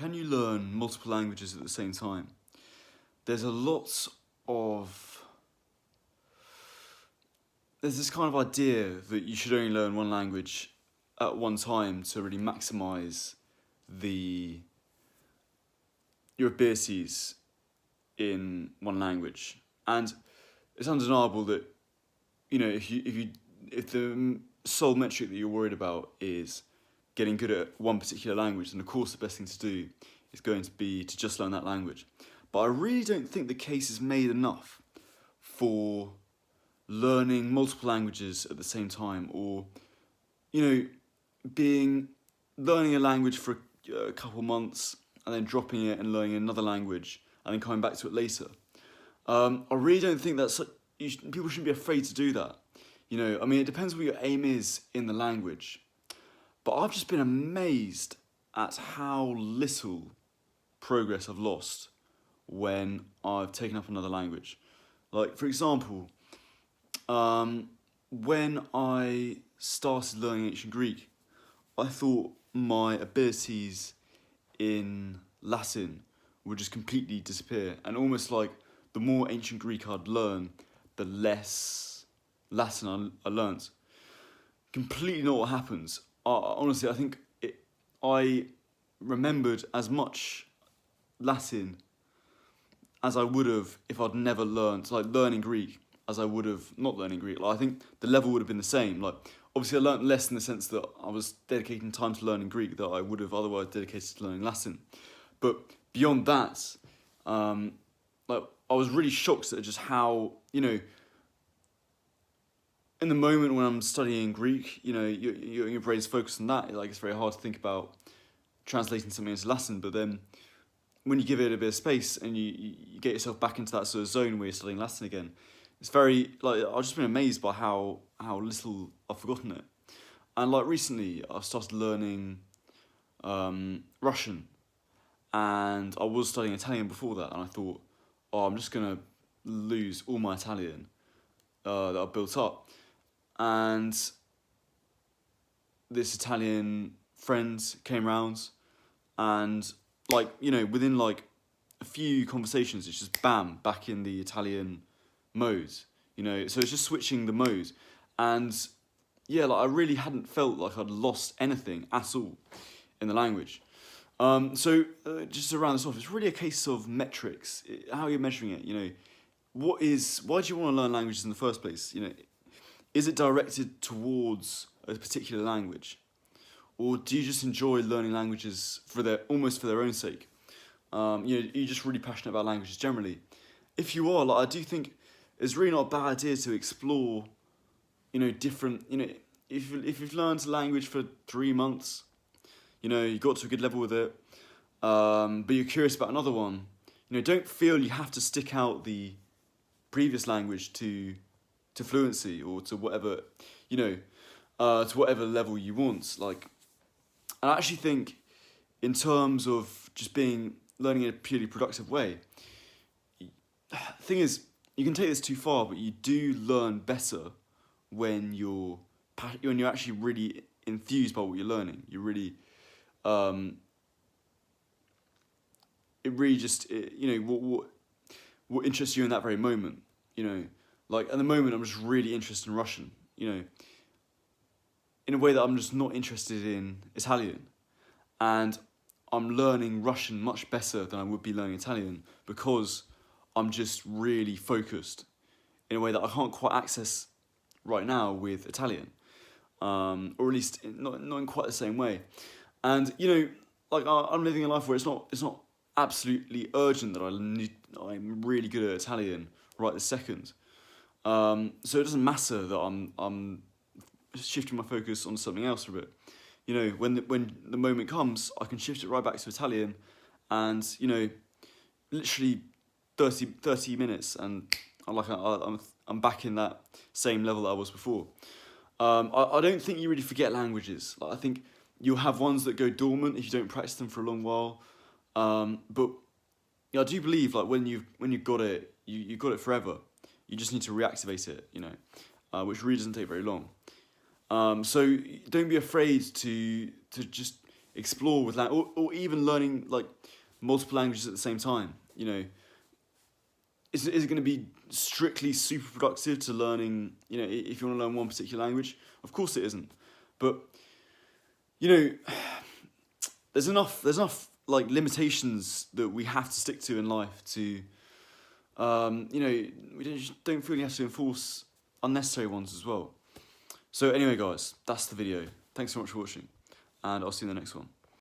can you learn multiple languages at the same time? There's a lot of... There's this kind of idea that you should only learn one language at one time to really maximise your abilities in one language. And it's undeniable that, if the sole metric that you're worried about is getting good at one particular language, then of course the best thing to do is going to be to just learn that language. But I really don't think the case is made enough for learning multiple languages at the same time, or, learning a language for a couple months and then dropping it and learning another language and then coming back to it later. I really don't think people shouldn't be afraid to do that. It depends what your aim is in the language. But I've just been amazed at how little progress I've lost when I've taken up another language. Like, for example, when I started learning ancient Greek, I thought my abilities in Latin would just completely disappear, and almost like the more ancient Greek I'd learn, the less Latin I learnt. Completely not what happens. Honestly, I think I remembered as much Latin as I would have if I'd never learnt, like learning Greek, as I would have not learning Greek. Like, I think the level would have been the same. Like, obviously I learnt less in the sense that I was dedicating time to learning Greek that I would have otherwise dedicated to learning Latin. But beyond that, I was really shocked at just how, in the moment when I'm studying Greek, your brain's focused on that. Like, it's very hard to think about translating something into Latin, but then when you give it a bit of space and you get yourself back into that sort of zone where you're studying Latin again, it's very, I've just been amazed by how little I've forgotten it. And recently I've started learning Russian, and I was studying Italian before that, and I thought, I'm just going to lose all my Italian that I've built up. And this Italian friend came round, and within a few conversations, it's just bam, back in the Italian mode, so it's just switching the mode. And I really hadn't felt like I'd lost anything at all in the language. Just to round this off, it's really a case of metrics, how you're measuring it. Why do you want to learn languages in the first place? Is it directed towards a particular language, or do you just enjoy learning languages almost for their own sake? You're just really passionate about languages generally. If you are, I do think it's really not a bad idea to explore, different, if you've learned a language for 3 months, you got to a good level with it, but you're curious about another one, don't feel you have to stick out the previous language to fluency or to whatever, to whatever level you want. And I actually think in terms of just learning in a purely productive way, the thing is, you can take this too far, but you do learn better when you're actually really enthused by what you're learning. You really, it really just, what interests you in that very moment. At the moment, I'm just really interested in Russian. In a way that I'm just not interested in Italian, and I'm learning Russian much better than I would be learning Italian because I'm just really focused in a way that I can't quite access right now with Italian, or at least not in quite the same way. And I'm living a life where it's not absolutely urgent that I'm really good at Italian right this second. So it doesn't matter that I'm shifting my focus on something else for a bit. When the moment comes, I can shift it right back to Italian, and literally 30 minutes, and I'm back in that same level that I was before. I don't think you really forget languages. I think you'll have ones that go dormant if you don't practice them for a long while. But I do believe when you've got it, you got it forever. You just need to reactivate it, which really doesn't take very long. So don't be afraid to just explore with or even learning like multiple languages at the same time. You know, is it going to be strictly super productive to learning, you know, if you want to learn one particular language? Of course it isn't. But, you know, there's enough like limitations that we have to stick to in life to, you know, don't really have to enforce unnecessary ones as well. So anyway, guys, that's the video. Thanks so much for watching, and I'll see you in the next one.